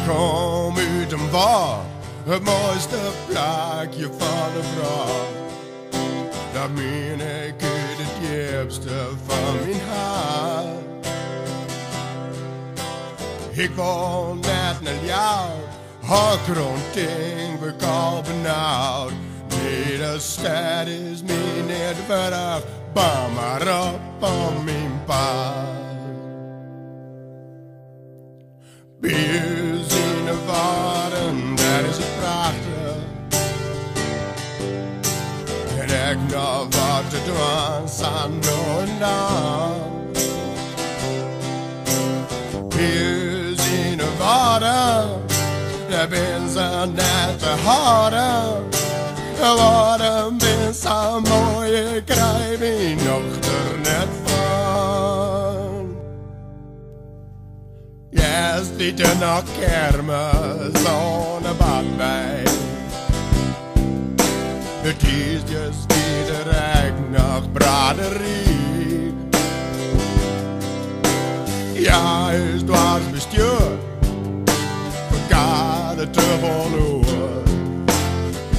kom ut en var, het mooiste plekje van de vrouw. Dat meen ik uit het diepste van mijn hart. Ik wil net naar jou, hak rond ding, we al benauwd. Nee, de stad is me niet veraf, bouw maar op aan mijn pad. Bier zien de waarden, dat is het prachtig. En ik nog wat te doen, zijn nou en dan. Bier zien de waarden, daar ben ze net te harden. De waarden ben zo mooi, ik krijg me nog er net van. Yes, dit is nog kermis zonder badwijn. Het is just iedereen nog braderie. Ja, is dwars bestuur, vergaat het te verloren.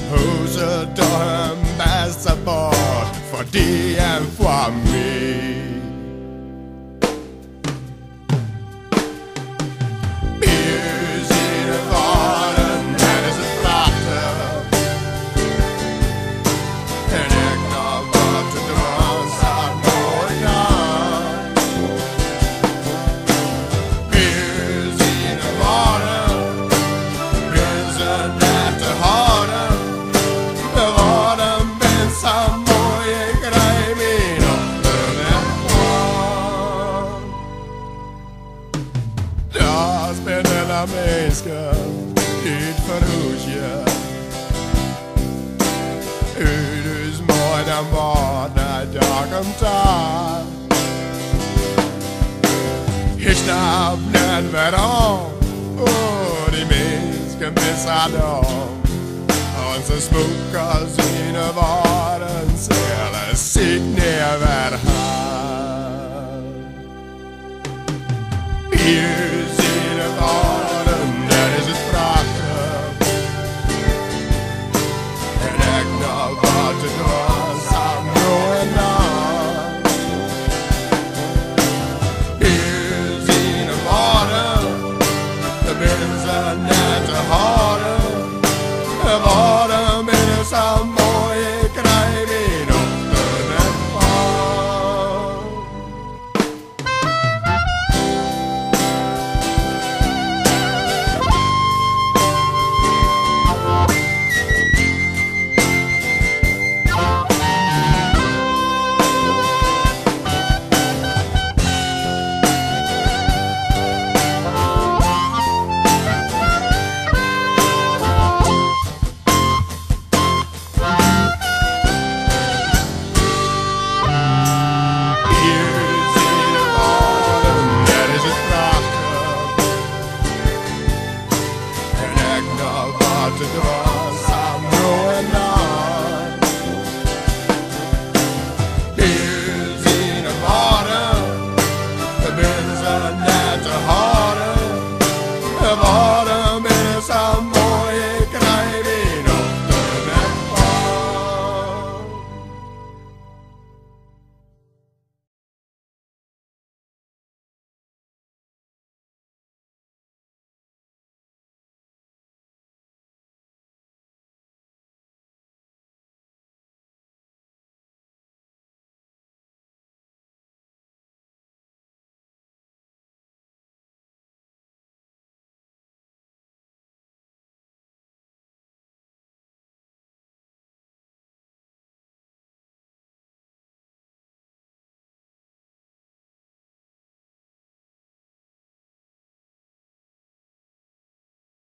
Hoe ze toch een beste bord voor die en voor mij. Mensen, dit verhoes je. Het is mooi dan wat na dag en dag. Ik snap net waarom, oh die mensen missen dan. Onze smoekers in de waren zullen zich neer weer gaan.